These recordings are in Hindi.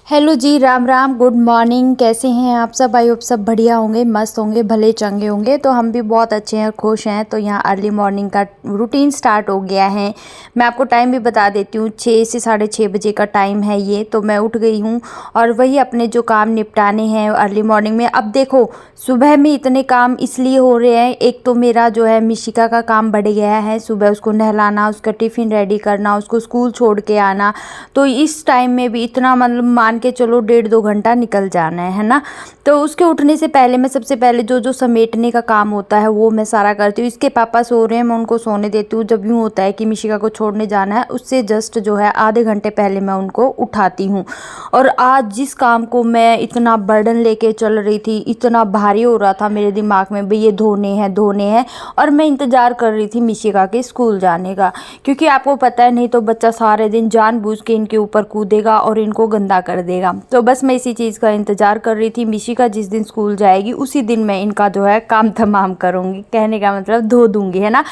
हेलो जी, राम राम, गुड मॉर्निंग। कैसे हैं आप सब? आई होप सब बढ़िया होंगे, मस्त होंगे, भले चंगे होंगे। तो हम भी बहुत अच्छे हैं, खुश हैं। तो यहाँ अर्ली मॉर्निंग का रूटीन स्टार्ट हो गया है। मैं आपको टाइम भी बता देती हूँ, 6 से 6:30 बजे का टाइम है ये। तो मैं उठ गई हूँ और वही अपने जो काम निपटाने हैं अर्ली मॉर्निंग में। अब देखो, सुबह में इतने काम इसलिए हो रहे हैं। एक तो मेरा जो है मिशिका का काम बढ़ गया है, सुबह उसको नहलाना, उसका टिफ़िन रेडी करना, उसको स्कूल छोड़ के आना। तो इस टाइम में भी इतना मतलब मान के चलो 1.5-2 घंटा निकल जाना है ना। तो उसके उठने से पहले मैं सबसे पहले जो जो समेटने का काम होता है वो मैं सारा करती हूँ। इसके पापा सो रहे हैं, मैं उनको सोने देती हूँ। जब यूँ होता है कि मिशिका को छोड़ने जाना है, उससे जस्ट जो है आधे घंटे पहले मैं उनको उठाती हूँ। और आज जिस काम को मैं इतना बर्डन लेके चल रही थी, इतना भारी हो रहा था मेरे दिमाग में, भाई ये धोने हैं। और मैं इंतज़ार कर रही थी मिशिका के स्कूल जाने का, क्योंकि आपको पता है नहीं तो बच्चा सारे दिन जानबूझ के इनके ऊपर कूदेगा और इनको गंदा कर देगा। तो बस मैं इसी चीज़ का इंतज़ार कर रही थी। मिशिका जिस दिन स्कूल जाएगी उसी दिन मैं इनका जो है काम तमाम करूँगी, कहने का मतलब धो दूँगी, है ना।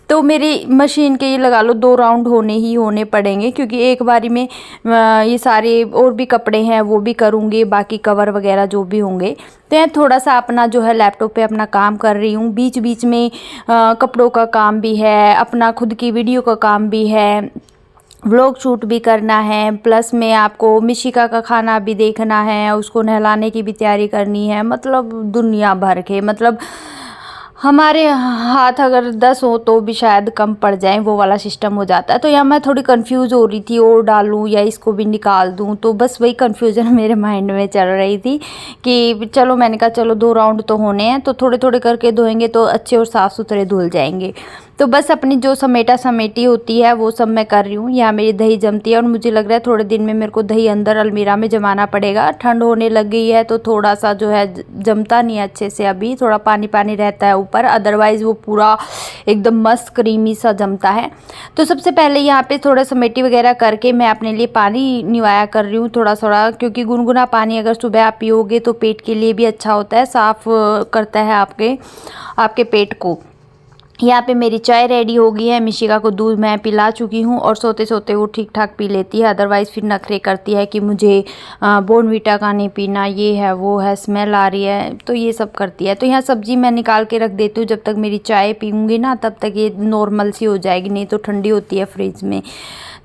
तो मेरी मशीन के ये लगा लो 2 राउंड होने पड़ेंगे, क्योंकि एक बारी में ये सारे और भी कपड़े हैं वो भी करूँगी, बाकी कवर वगैरह जो भी होंगे। तो मैं थोड़ा सा अपना जो है लैपटॉप पे अपना काम कर रही हूँ। बीच बीच में कपड़ों का काम भी है, अपना खुद की वीडियो का काम भी है, व्लॉग शूट भी करना है, प्लस में आपको मिशिका का खाना भी देखना है, उसको नहलाने की भी तैयारी करनी है। मतलब दुनिया भर के, मतलब हमारे हाथ अगर 10 हो तो भी शायद कम पड़ जाए, वो वाला सिस्टम हो जाता है। तो यहाँ मैं थोड़ी कंफ्यूज हो रही थी, और डालूँ या इसको भी निकाल दूँ। तो बस वही कंफ्यूजन मेरे माइंड में चल रही थी कि चलो, मैंने कहा चलो 2 राउंड तो होने हैं, तो थोड़े थोड़े करके धोएंगे तो अच्छे और साफ़ सुथरे धुल जाएंगे। तो बस अपनी जो समेटी होती है वो सब मैं कर रही हूँ। यहाँ मेरी दही जमती है और मुझे लग रहा है थोड़े दिन में मेरे को दही अंदर अलमीरा में जमाना पड़ेगा। ठंड होने लग गई है तो थोड़ा सा जो है जमता नहीं है अच्छे से, अभी थोड़ा पानी पानी रहता है ऊपर, अदरवाइज़ वो पूरा एकदम मस्त क्रीमी सा जमता है। तो सबसे पहले यहाँ पे थोड़ा समेटी वगैरह करके मैं अपने लिए पानी निवाया कर रही हूँ थोड़ा थोड़ा, क्योंकि गुनगुना पानी अगर सुबह आप पियोगे तो पेट के लिए भी अच्छा होता है, साफ़ करता है आपके पेट को। यहाँ पे मेरी चाय रेडी हो गई है। मिशिका को दूध मैं पिला चुकी हूँ और सोते सोते वो ठीक ठाक पी लेती है, अदरवाइज़ फिर नखरे करती है कि मुझे बॉर्नवीटा का नहीं पीना, ये है वो है, स्मेल आ रही है, तो ये सब करती है। तो यहाँ सब्जी मैं निकाल के रख देती हूँ, जब तक मेरी चाय पीऊँगी ना तब तक ये नॉर्मल सी हो जाएगी, नहीं तो ठंडी होती है फ्रिज में।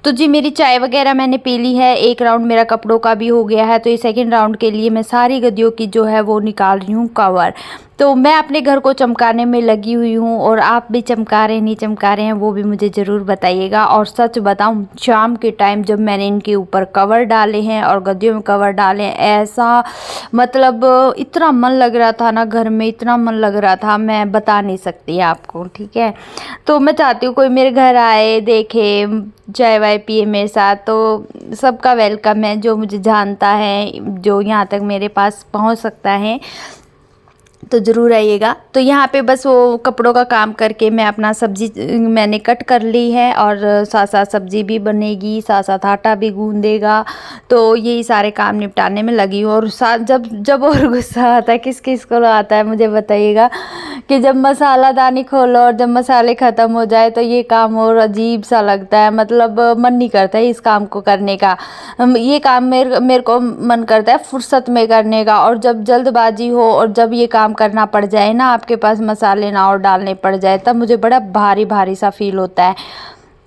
तो जी मेरी चाय वगैरह मैंने पी ली है। एक राउंड मेरा कपड़ों का भी हो गया है। तो ये सेकंड राउंड के लिए मैं सारी गद्दियों की जो है वो निकाल रही हूँ कवर। तो मैं अपने घर को चमकाने में लगी हुई हूँ, और आप भी चमका रहे हैं नहीं चमका रहे हैं वो भी मुझे ज़रूर बताइएगा। और सच बताऊँ, शाम के टाइम जब मैंने इनके ऊपर कवर डाले हैं और गद्दियों में कवर डाले हैं, ऐसा मतलब इतना मन लग रहा था ना घर में, इतना मन लग रहा था, मैं बता नहीं सकती आपको, ठीक है। तो मैं चाहती हूँ कोई मेरे घर आए, देखे, चाय वाय पिए मेरे साथ, तो सबका वेलकम है। जो मुझे जानता है, जो यहाँ तक मेरे पास पहुँच सकता है, तो ज़रूर आइएगा। तो यहाँ पे बस वो कपड़ों का काम करके मैं अपना सब्जी मैंने कट कर ली है, और साथ साथ सब्जी भी बनेगी, साथ साथ आटा भी गूँधेगा। तो यही सारे काम निपटाने में लगी हूँ। और साथ जब और गुस्सा आता है, किस किस को आता है मुझे बताइएगा, कि जब मसाला दानी खोलो और जब मसाले ख़त्म हो जाए तो ये काम और अजीब सा लगता है। मतलब मन नहीं करता है इस काम को करने का। ये काम मेरे को मन करता है फुर्सत में करने का, और जब जल्दबाजी हो और जब ये काम करना पड़ जाए ना, आपके पास मसाले ना और डालने पड़ जाए, तब मुझे बड़ा भारी भारी सा फील होता है।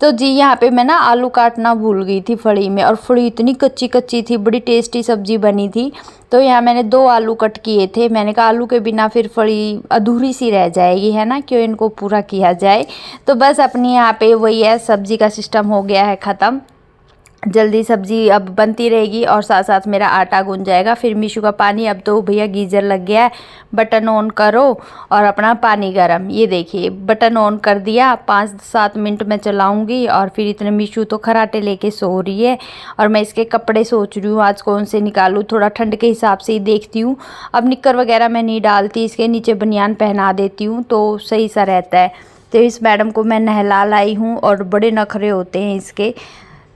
तो जी यहाँ पे मैं ना आलू काटना भूल गई थी फड़ी में, और फड़ी इतनी कच्ची कच्ची थी, बड़ी टेस्टी सब्जी बनी थी। तो यहाँ मैंने 2 आलू कट किए थे। मैंने कहा आलू के बिना फिर फड़ी अधूरी सी रह जाएगी, है ना, क्यों इनको पूरा किया जाए। तो बस अपनी यहाँ पे वही है, सब्जी का सिस्टम हो गया है ख़त्म। जल्दी सब्जी अब बनती रहेगी और साथ साथ मेरा आटा गूंज जाएगा। फिर मीशू का पानी, अब तो भैया गीज़र लग गया है, बटन ऑन करो और अपना पानी गरम। ये देखिए बटन ऑन कर दिया, 5-7 मिनट में चलाऊंगी, और फिर इतने मीशू तो खराटे लेके सो रही है। और मैं इसके कपड़े सोच रही हूँ आज कौन से निकालूँ, थोड़ा ठंड के हिसाब से ही देखती हूँ। अब निक्कर वगैरह मैं नहीं डालती, इसके नीचे बनियान पहना देती हूँ तो सही सा रहता है। तो इस मैडम को मैं नहला लाई हूँ और बड़े नखरे होते हैं इसके।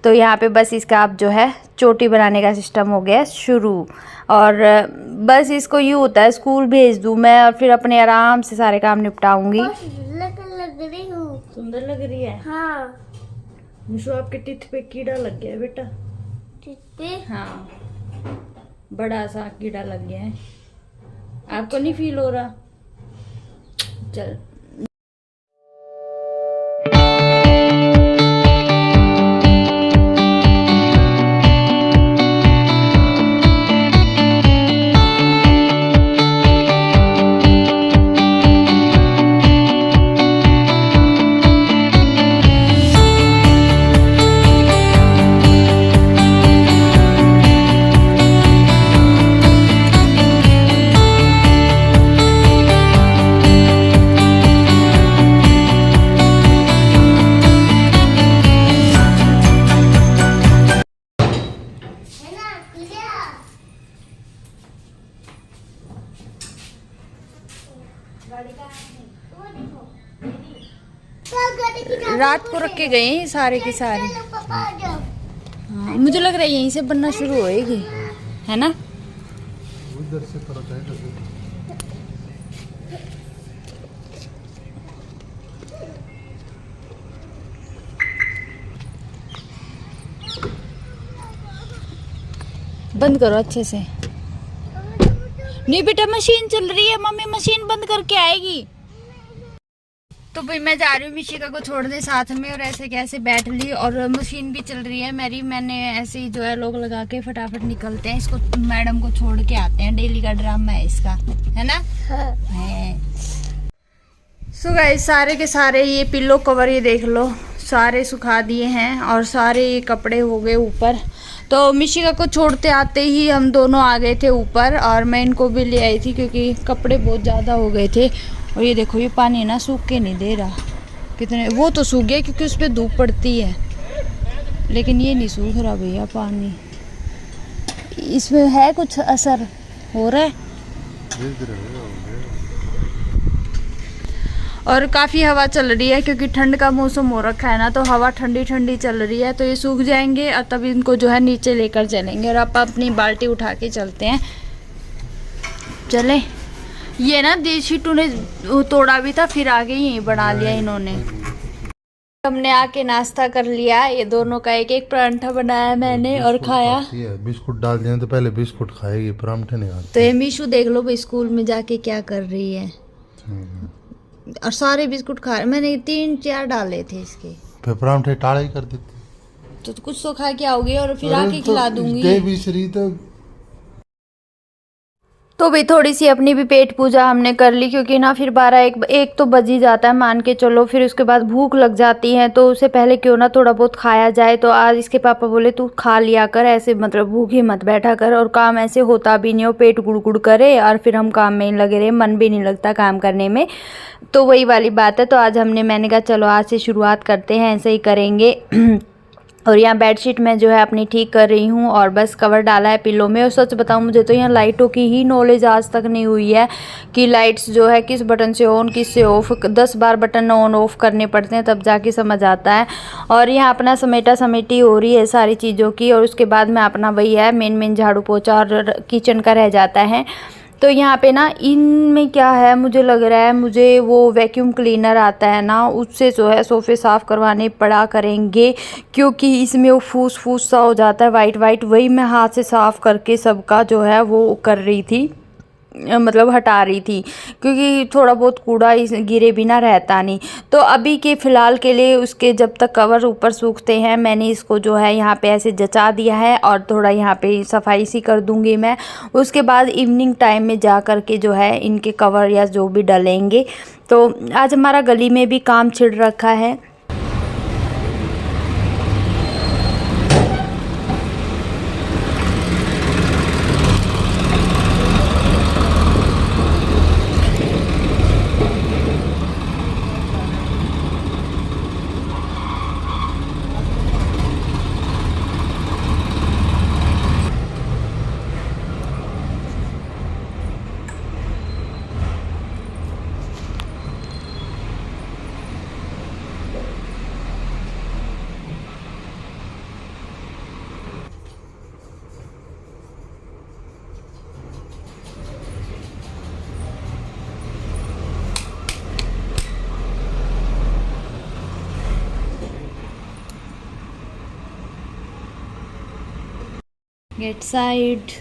तो यहाँ पे बस इसका अब जो है चोटी बनाने का सिस्टम हो गया शुरू। और बस इसको यूँ होता है स्कूल भेज दूँ मैं, और फिर अपने आराम से सारे काम निपटाऊंगी। लग रही हूँ। सुंदर लग रही है। हाँ। निशु आपके टिथ पे कीड़ा लग गया है बेटा। टिथ पे? हाँ। बड़ा सा कीड़ा लग गया है। आपको नहीं फील हो रहा? चल है ना लिया वो देखो तो गाड़ी की चाबी रात को रख के गए हैं सारे के सारे। चलो पापा आ जाओ। हाँ, मुझे लग रहा है यहीं से बनना शुरू होएगी, है ना? उधर से तरफ है तो बंद करो अच्छे से। नहीं बेटा, मशीन चल रही है, मम्मी मशीन बंद करके आएगी। तो भाई मैं जा रही हूँ मिशिका को छोड़ने साथ में, और ऐसे कैसे बैठ ली, और मशीन भी चल रही है मेरी। मैंने ऐसे ही जो है लोग लगा के फटाफट निकलते हैं, इसको मैडम को छोड़ के आते हैं। डेली का ड्रामा है इसका, है ना? है। सो गाइस, सारे के सारे ये पिल्लो कवर ये देख लो, सारे सुखा दिए हैं, और सारे ये कपड़े हो गए ऊपर। तो मिशिका को छोड़ते आते ही हम दोनों आ गए थे ऊपर, और मैं इनको भी ले आई थी क्योंकि कपड़े बहुत ज़्यादा हो गए थे। और ये देखो, ये पानी ना सूख के नहीं दे रहा। कितने वो तो सूख गया क्योंकि उस पर धूप पड़ती है, लेकिन ये नहीं सूख रहा भैया पानी। इसमें है कुछ असर हो रहा है, और काफ़ी हवा चल रही है क्योंकि ठंड का मौसम हो रखा है ना, तो हवा ठंडी ठंडी चल रही है। तो ये सूख जाएंगे और तब इनको जो है नीचे लेकर चलेंगे, और आप अपनी बाल्टी उठा के चलते हैं। चले। ये ना देशीटू ने तोड़ा भी था, फिर आगे यहीं बना लिया इन्होंने। हमने आके नाश्ता कर लिया, ये दोनों का एक एक परांठा बनाया मैंने और खाया। बिस्कुट डाल दिए तो पहले बिस्कुट खाएगी, परांठे नहीं खाते। तो ये मीशू देख लो भाई स्कूल में जाके क्या कर रही है, और सारे बिस्कुट खा रहे। मैंने 3-4 डाले थे इसके, फिर परांठे टाड़ा ही कर देते। तो कुछ तो खा के आओगे और फिर आके खिला दूंगी। तो भाई थोड़ी सी अपनी भी पेट पूजा हमने कर ली, क्योंकि ना फिर 12-1 तो बज ही जाता है मान के चलो। फिर उसके बाद भूख लग जाती है, तो उससे पहले क्यों ना थोड़ा बहुत खाया जाए। तो आज इसके पापा बोले तू खा लिया कर, ऐसे मतलब भूखी मत बैठा कर, और काम ऐसे होता भी नहीं हो, पेट गुड़गुड़ करे और फिर हम काम में ही लगे रहे, मन भी नहीं लगता काम करने में। तो वही वाली बात है। तो आज मैंने कहा चलो आज से शुरुआत करते हैं, ऐसे ही करेंगे। और यहाँ बेडशीट मैं जो है अपनी ठीक कर रही हूँ, और बस कवर डाला है पिल्लो में। और सच बताऊँ, मुझे तो यहाँ लाइटों की ही नॉलेज आज तक नहीं हुई है कि लाइट्स जो है किस बटन से ऑन किस से of, 10 bar button on off करने पड़ते हैं तब जाके समझ आता है। और यहाँ अपना समेटा समेटी हो रही है सारी चीज़ों की, और उसके बाद में अपना वही है मेन झाड़ू पोछा और किचन का रह जाता है। तो यहाँ पे ना इनमें क्या है, मुझे लग रहा है मुझे वो वैक्यूम क्लीनर आता है ना, उससे जो है सोफ़े साफ़ करवाने पड़ा करेंगे, क्योंकि इसमें वो फूस फूस सा हो जाता है वाइट वाइट। वही मैं हाथ से साफ़ करके सबका जो है वो कर रही थी, मतलब हटा रही थी, क्योंकि थोड़ा बहुत कूड़ा इस गिरे बिना रहता नहीं। तो अभी के फ़िलहाल के लिए उसके जब तक कवर ऊपर सूखते हैं, मैंने इसको जो है यहाँ पे ऐसे जचा दिया है, और थोड़ा यहाँ पे सफाई सी कर दूँगी मैं। उसके बाद इवनिंग टाइम में जा कर के जो है इनके कवर या जो भी डलेंगे। तो आज हमारा गली में भी काम छिड़ रखा है। Gate side.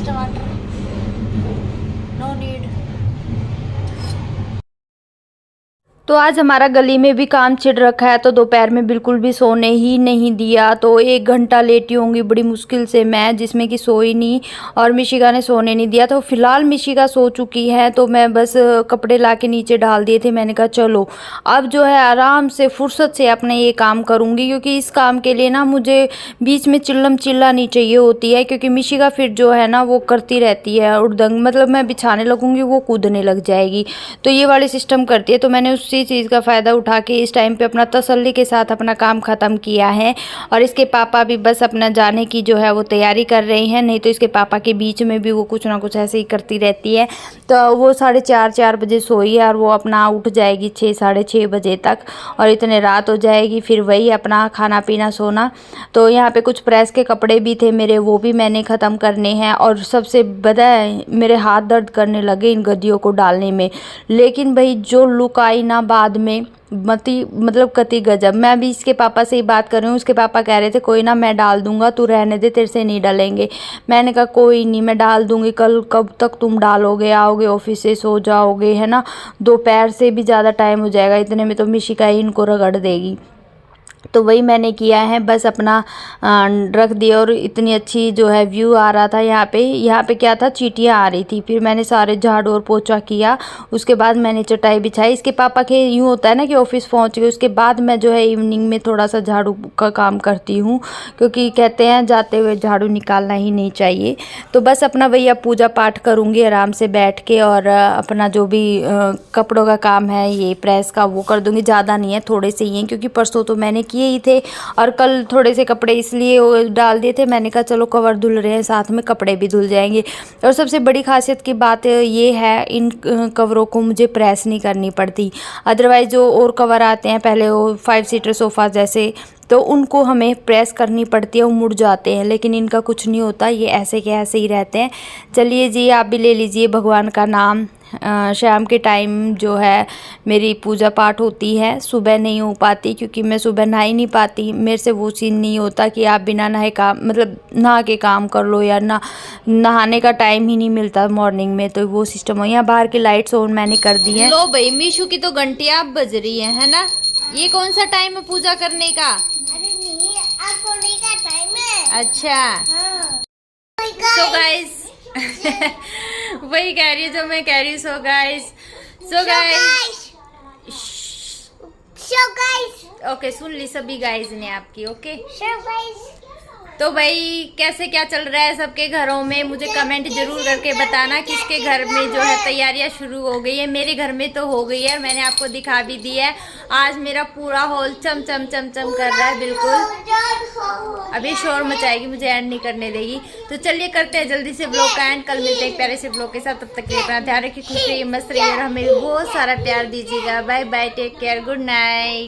प्याज टमाटर, नो नीड। तो आज हमारा गली में भी काम छिड़ रखा है, तो दोपहर में बिल्कुल भी सोने ही नहीं दिया। तो 1 घंटा लेटी होंगी बड़ी मुश्किल से मैं, जिसमें कि सोई नहीं, और मिशिका ने सोने नहीं दिया। तो फिलहाल मिशिका सो चुकी है, तो मैं बस कपड़े ला के नीचे डाल दिए थे। मैंने कहा चलो अब जो है आराम से फुर्सत से अपने ये काम करूँगी, क्योंकि इस काम के लिए ना मुझे बीच में चिल्लम चिल्लानी चाहिए होती है, क्योंकि मिशिका फिर जो है ना वो करती रहती है उड़दंग, मतलब मैं बिछाने लगूँगी वो कूदने लग जाएगी, तो ये वाली सिस्टम करती है। तो मैंने उसी चीज़ का फ़ायदा उठा के इस टाइम पे अपना तसल्ली के साथ अपना काम ख़त्म किया है। और इसके पापा भी बस अपना जाने की जो है वो तैयारी कर रहे हैं, नहीं तो इसके पापा के बीच में भी वो कुछ ना कुछ ऐसे ही करती रहती है। तो वो 4:30 बजे सोई है और वो अपना उठ जाएगी 6 साढ़े 6 बजे तक, और इतने रात हो जाएगी फिर वही अपना खाना पीना सोना। तो यहाँ पे कुछ प्रेस के कपड़े भी थे मेरे, वो भी मैंने ख़त्म करने हैं। और सबसे बड़ा मेरे हाथ दर्द करने लगे इन गद्दियों को डालने में, लेकिन भाई जो लुक आई ना बाद में मतलब कति गजब। मैं अभी इसके पापा से ही बात कर रही हूँ, उसके पापा कह रहे थे कोई ना मैं डाल दूंगा, तू रहने दे, तेरे से नहीं डालेंगे। मैंने कहा कोई नहीं मैं डाल दूंगी, कल कब तक तुम डालोगे, आओगे ऑफिस से सो जाओगे, है ना, दोपहर से भी ज़्यादा टाइम हो जाएगा, इतने में तो मिशिका ही इनको रगड़ देगी। तो वही मैंने किया है, बस अपना रख दिया। और इतनी अच्छी जो है व्यू आ रहा था यहाँ पे क्या था, चींटियाँ आ रही थी। फिर मैंने सारे झाड़ू और पोछा किया, उसके बाद मैंने चटाई बिछाई। इसके पापा के यूँ होता है ना कि ऑफिस पहुँच गए, उसके बाद मैं जो है इवनिंग में थोड़ा सा झाड़ू का काम करती हूँ, क्योंकि कहते हैं जाते हुए झाड़ू निकालना ही नहीं चाहिए। तो बस अपना वही अब पूजा पाठ करूँगी आराम से बैठ के, और अपना जो भी कपड़ों का काम है ये प्रेस का वो कर दूँगी। ज़्यादा नहीं है, थोड़े से ही हैं, क्योंकि परसों तो मैंने किए ही थे, और कल थोड़े से कपड़े इसलिए डाल दिए थे। मैंने कहा चलो कवर धुल रहे हैं, साथ में कपड़े भी धुल जाएंगे। और सबसे बड़ी खासियत की बात ये है, इन कवरों को मुझे प्रेस नहीं करनी पड़ती। अदरवाइज़ जो और कवर आते हैं पहले वो 5 सीटर सोफ़ा जैसे, तो उनको हमें प्रेस करनी पड़ती है, वो मुड़ जाते हैं, लेकिन इनका कुछ नहीं होता, ये ऐसे के ऐसे ही रहते हैं। चलिए जी आप भी ले लीजिए भगवान का नाम। शाम के टाइम जो है मेरी पूजा पाठ होती है, सुबह नहीं हो पाती, क्योंकि मैं सुबह नहा ही नहीं पाती। मेरे से वो सीन नहीं होता कि आप बिना नहाए काम, मतलब नहा के काम कर लो, या नहाने का टाइम ही नहीं मिलता मॉर्निंग में, तो वो सिस्टम हो। यहाँ बाहर की लाइट्स ऑन मैंने कर दी है। लो भाई मीशू की तो घंटियाँ अब बज रही है ना। ये कौन सा टाइम है पूजा करने का? अरे नहीं, अब सोने का टाइम है। अच्छा हाँ। सो गाइस वही कह रही है जो मैं कह रही हूँ। सो गाइस ओके, सुन ली सभी गाइस ने आपकी। ओके तो भाई कैसे क्या चल रहा है सबके घरों में, मुझे कमेंट जरूर करके बताना किसके घर में जो है तैयारियां शुरू हो गई है। मेरे घर में तो हो गई है, मैंने आपको दिखा भी दी है। आज मेरा पूरा हॉल चम चम चम चम कर रहा है बिल्कुल। अभी शोर मचाएगी, मुझे एंड नहीं करने देगी। तो चलिए करते हैं जल्दी से ब्लॉग का एंड। कल मिलते हैं प्यारे से ब्लॉग के साथ, तब तक के लिए अपना ध्यान रखिए, खुश रहिए, मस्त रहिए, और हमें बहुत सारा प्यार दीजिएगा। Bye bye, take care, good night.